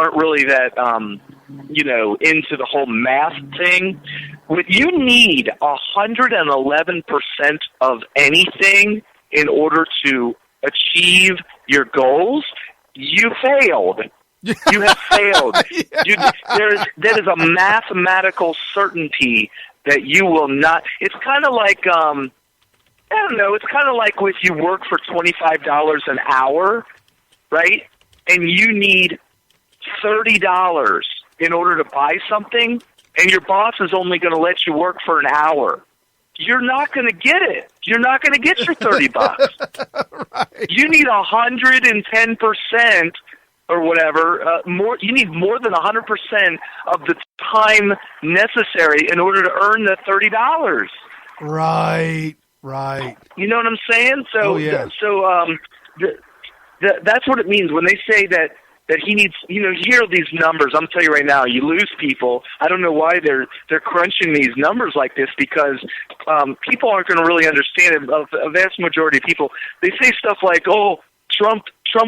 aren't really that, into the whole math thing. When you need 111% of anything in order to achieve your goals, you failed. You have failed. Yeah. That is a mathematical certainty that you will not. It's kind of like, I don't know, it's kind of like if you work for $25 an hour, right? And you need $30 in order to buy something, and your boss is only going to let you work for an hour. You're not going to get it. You're not going to get your $30. Right. You need 110% or whatever. You need more than 100% of the time necessary in order to earn the $30. Right. You know what I'm saying? So, that's what it means when they say that he needs, you hear these numbers. I'm telling you right now, you lose people. I don't know why they're crunching these numbers like this, because people aren't going to really understand it. A vast majority of people, they say stuff like, "Oh, Trump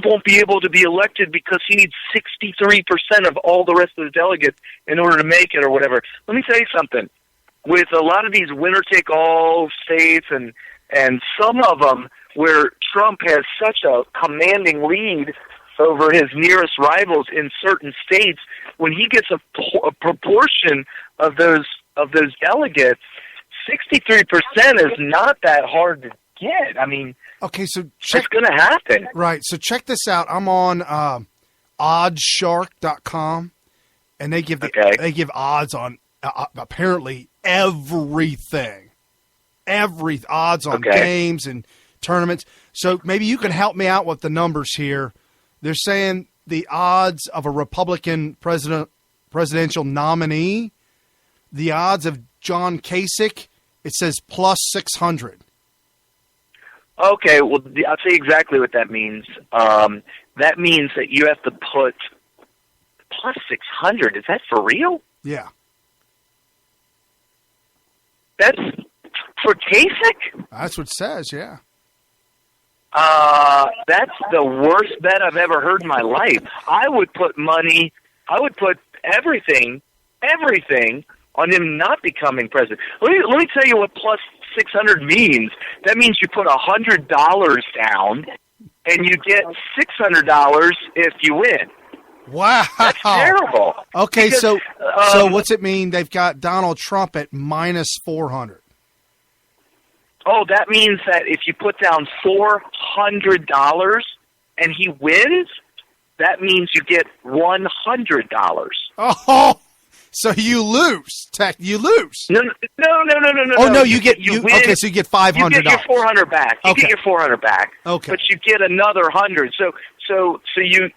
won't be able to be elected because he needs 63% of all the rest of the delegates in order to make it," or whatever. Let me tell you something. With a lot of these winner-take-all states and some of them where Trump has such a commanding lead over his nearest rivals in certain states, when he gets a proportion of those delegates, 63% is not that hard to get. I mean, okay, so it's going to happen. Right. So check this out. I'm on oddshark.com, and they give odds on apparently everything. Odds on games and tournaments. So maybe you can help me out with the numbers here. They're saying the odds of a Republican presidential nominee, the odds of John Kasich, it says plus 600. Okay, well, I'll tell you exactly what that means. That means that you have to put plus 600. Is that for real? Yeah. That's for Kasich? That's what it says, yeah. That's the worst bet I've ever heard in my life. I would put everything on him not becoming president. Let me tell you what plus 600 means. That means you put $100 down, and you get $600 if you win. Wow. That's terrible. Okay, because, so what's it mean? They've got Donald Trump at minus 400. Oh, that means that if you put down $400 and he wins, that means you get $100. Oh, so you lose. You lose. No. Oh no, you win. Okay, so you get $500. You get your $400 back. You get your $400 back. Okay, but you get another $100. So you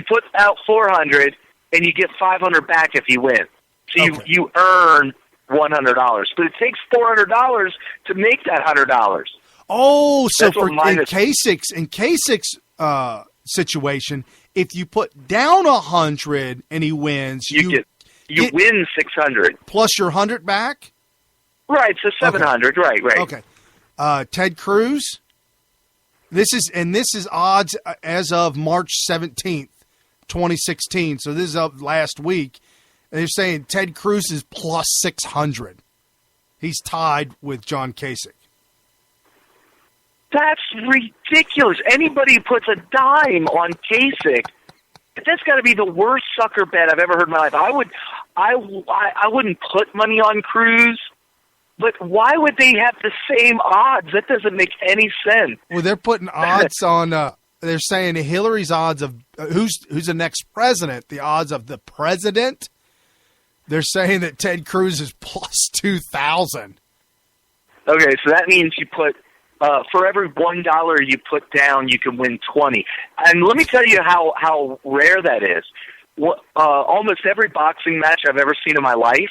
put out $400 and you get $500 back if you win. So you earn $100, but it takes $400 to make that $100. Oh, so for in Kasich's situation, if you put down 100 and he wins, you win 600 plus your 100 back. Right, so 700. Okay. Right. Okay. Ted Cruz. This is odds as of March 17th, 2016. So this is of last week. They're saying Ted Cruz is plus 600. He's tied with John Kasich. That's ridiculous. Anybody who puts a dime on Kasich, that's got to be the worst sucker bet I've ever heard in my life. I wouldn't put money on Cruz, but why would they have the same odds? That doesn't make any sense. Well, they're putting odds on. They're saying Hillary's odds of who's the next president. The odds of the president. They're saying that Ted Cruz is plus 2,000. Okay, so that means you put for every $1 you put down, you can win 20. And let me tell you how rare that is. Almost every boxing match I've ever seen in my life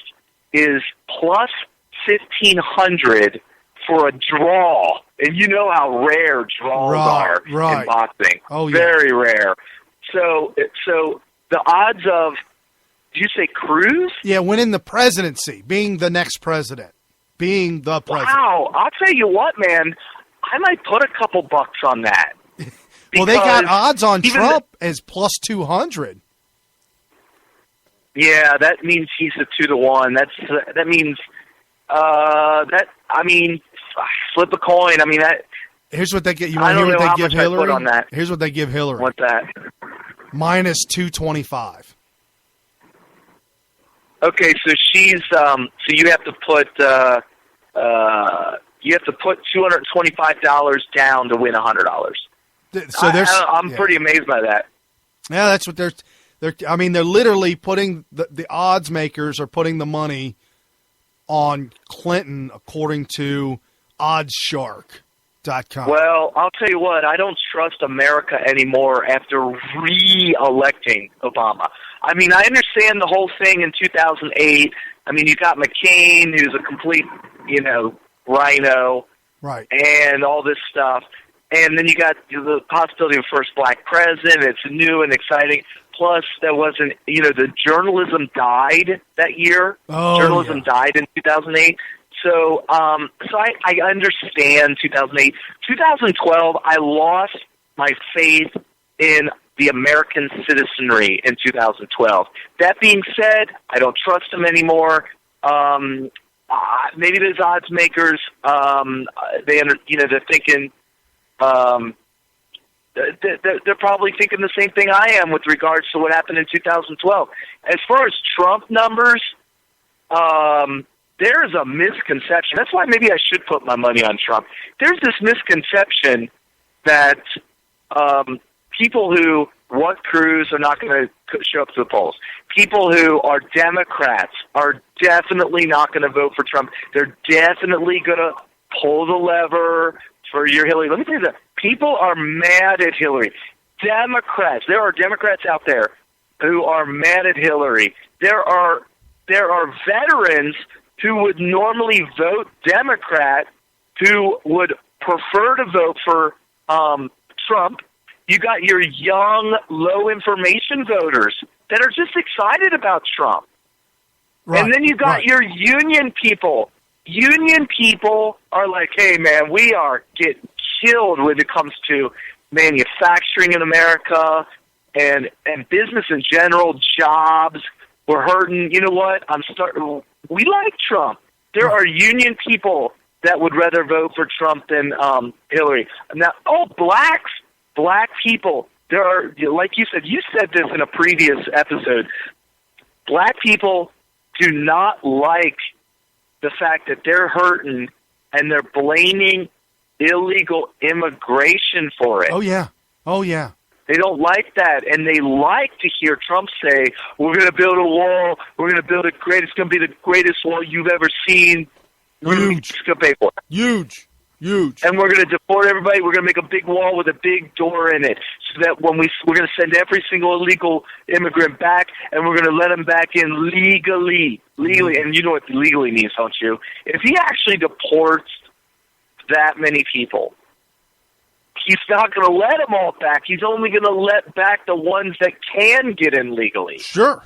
is plus 1,500 for a draw. And you know how rare draws are in boxing. Oh, yeah. Very rare. So the odds of, did you say Cruz? Yeah, winning the presidency, being the next president, being the president. Wow, I'll tell you what, man, I might put a couple bucks on that. Well, they got odds on Trump as plus 200. Yeah, that means he's a 2-to-1. That means flip a coin. I mean that. Here's what they get. You want to hear what they give Hillary? On that. Here's what they give Hillary. What's that? Minus 225. Okay, so she's so you have to put $225 down to win $100. So I'm pretty amazed by that. Yeah, that's what they're. I mean, they're literally putting the odds makers are putting the money on Clinton, according to OddsShark.com. Well, I'll tell you what, I don't trust America anymore after re-electing Obama. I mean, I understand the whole thing in 2008. I mean, you got McCain, who's a complete, rhino, right, and all this stuff. And then you got the possibility of first black president. It's new and exciting. Plus, there wasn't, the journalism died that year. Journalism died in 2008. So I understand 2008. 2012, I lost my faith in the American citizenry in 2012. That being said, I don't trust them anymore. Maybe those odds makers, they're thinking, they're probably thinking the same thing I am with regards to what happened in 2012. As far as Trump numbers, there's a misconception. That's why maybe I should put my money on Trump. There's this misconception that people who want Cruz are not going to show up to the polls. People who are Democrats are definitely not going to vote for Trump. They're definitely going to pull the lever for your Hillary. Let me tell you that. People are mad at Hillary. Democrats. There are Democrats out there who are mad at Hillary. There are veterans who would normally vote Democrat who would prefer to vote for Trump. You got your young, low-information voters that are just excited about Trump. Right, and then you got your union people. Union people are like, hey, man, we are getting killed when it comes to manufacturing in America and business in general, jobs. We're hurting. You know what? We like Trump. There are union people that would rather vote for Trump than Hillary. Now, black people. There are, like you said this in a previous episode. Black people do not like the fact that they're hurting and they're blaming illegal immigration for it. Oh, yeah. They don't like that, and they like to hear Trump say, we're going to build a wall, it's going to be the greatest wall you've ever seen. Huge. It's going to pay for it. Huge. And we're going to deport everybody. We're going to make a big wall with a big door in it, so that when we're going to send every single illegal immigrant back, and we're going to let them back in legally. And you know what legally means, don't you? If he actually deports that many people, he's not going to let them all back. He's only going to let back the ones that can get in legally. Sure,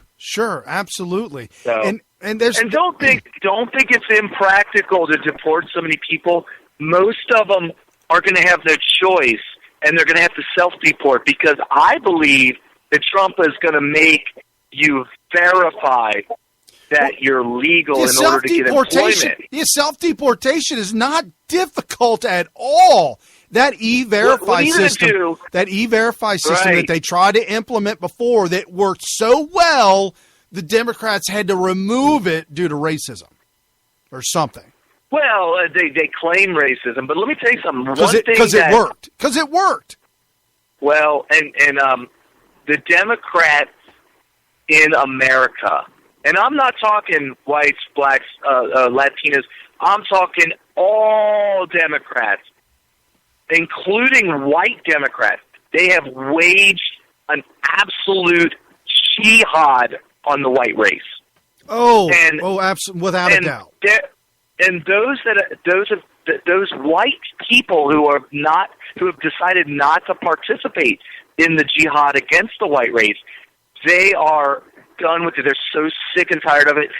absolutely. So, and don't think it's impractical to deport so many people. Most of them are going to have their choice, and they're going to have to self-deport, because I believe that Trump is going to make you verify that you're legal in order to get employment. Yeah, self-deportation is not difficult at all. That E-Verify system, that they tried to implement before that worked so well, the Democrats had to remove it due to racism or something. Well, they claim racism, but let me tell you something. Because it worked. Well, and the Democrats in America, and I'm not talking whites, blacks, Latinos. I'm talking all Democrats, including white Democrats. They have waged an absolute jihad on the white race. Without a doubt. And those white people who have decided not to participate in the jihad against the white race, they are done with it. They're so sick and tired of it,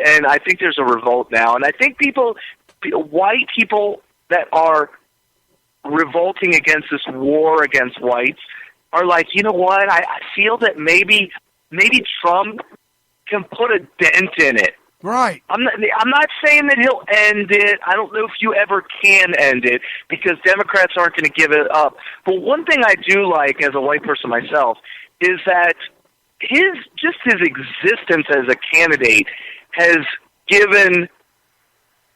and I think there's a revolt now. And I think white people that are revolting against this war against whites are like, you know what? I feel that maybe Trump can put a dent in it. Right. I'm not saying that he'll end it. I don't know if you ever can end it because Democrats aren't going to give it up. But one thing I do like as a white person myself is that his existence as a candidate has given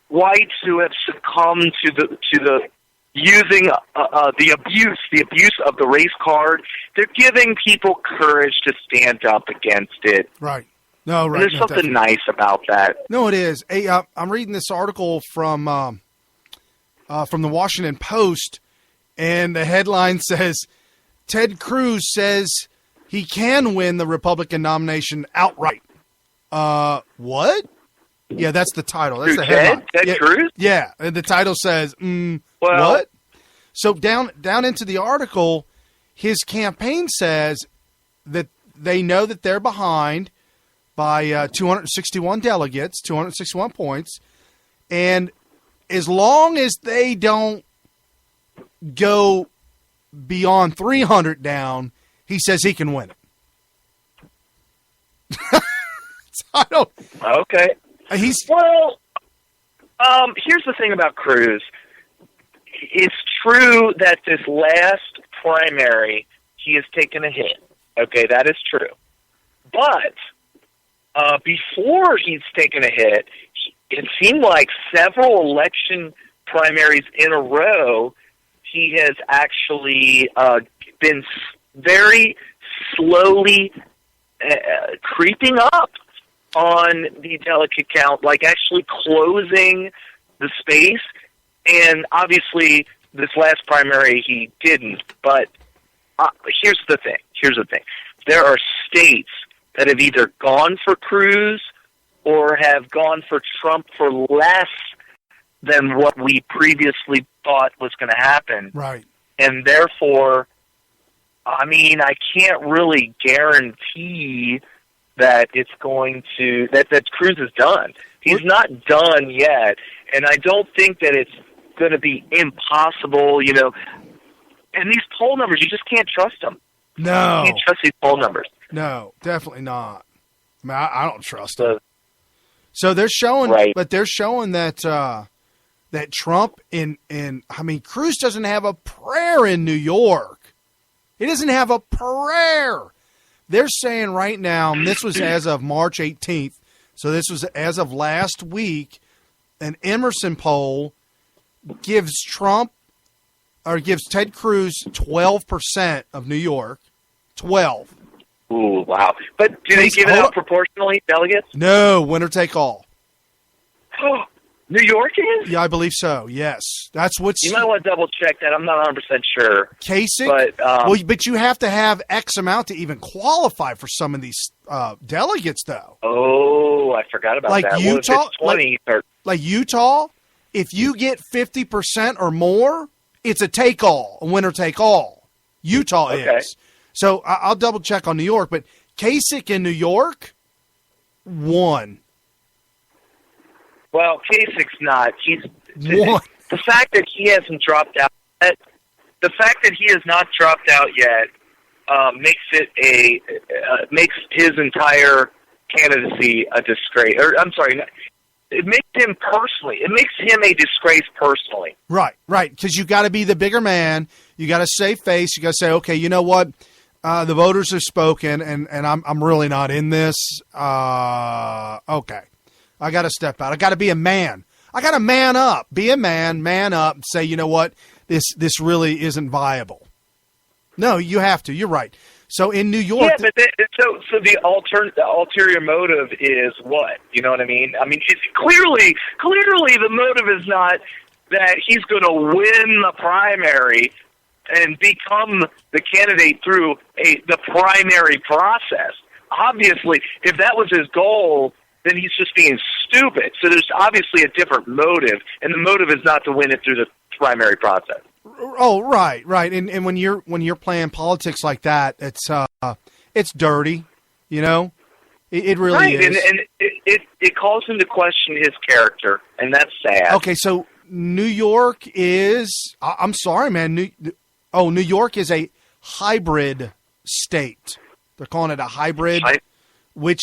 whites who have succumbed to the using the abuse of the race card. They're giving people courage to stand up against it. Right. No, right. And there's something nice about that. No, it is. Hey, I'm reading this article from the Washington Post, and the headline says, Ted Cruz says he can win the Republican nomination outright. What? Yeah, that's the title. That's the headline. Ted Cruz? Yeah, and the title says, what? So down into the article, his campaign says that they know that they're behind by 261 delegates, 261 points, and as long as they don't go beyond 300 down, he says he can win it. Okay. Here's the thing about Cruz. It's true that this last primary, he has taken a hit. Okay, that is true. But before he's taken a hit, it seemed like several election primaries in a row, he has actually been very slowly creeping up on the delegate count, like actually closing the space. And obviously, this last primary he didn't. But here's the thing. There are states that have either gone for Cruz or have gone for Trump for less than what we previously thought was going to happen. Right. And therefore, I mean, I can't really guarantee that it's going to, that Cruz is done. He's not done yet, and I don't think that it's going to be impossible, you know. And these poll numbers, you just can't trust them. No. You can't trust these poll numbers. No, definitely not. I mean, I don't trust them. So they're showing, right. But they're showing that that Trump Cruz doesn't have a prayer in New York. He doesn't have a prayer. They're saying right now, and this was as of March 18th, so this was as of last week, an Emerson poll gives Ted Cruz 12% of New York. 12. Ooh, wow. But do they give it out proportionally, delegates? No, winner take all. New York is? Yeah, I believe so, yes. That's what's... You might want to double-check that. I'm not 100% sure. Kasich? But you have to have X amount to even qualify for some of these delegates, though. Oh, I forgot about that. Utah, like Utah, if you get 50% or more, it's a take-all, a winner-take-all. Utah is. So I'll double-check on New York, but Kasich in New York won. Well, Kasich's not. The fact that he hasn't dropped out yet, makes his entire candidacy a disgrace. It makes him personally. It makes him a disgrace personally. Right. Because you got to be the bigger man. You got to save face. You got to say, okay, you know what? The voters have spoken, and I'm really not in this. Okay. I got to step out. I got to be a man. I got to man up. Be a man up, and say, you know what? This really isn't viable. No, you have to. You're right. So in New York... Yeah, but so the ulterior motive is what? You know what I mean? I mean, it's clearly the motive is not that he's going to win the primary and become the candidate through the primary process. Obviously, if that was his goal, then he's just being stupid. So there's obviously a different motive, and the motive is not to win it through the primary process. Oh, right. And when you're playing politics like that, it's dirty, you know. It really is. And it calls into question his character, and that's sad. Okay, so New York is. I'm sorry, man. New York is a hybrid state. They're calling it a hybrid, which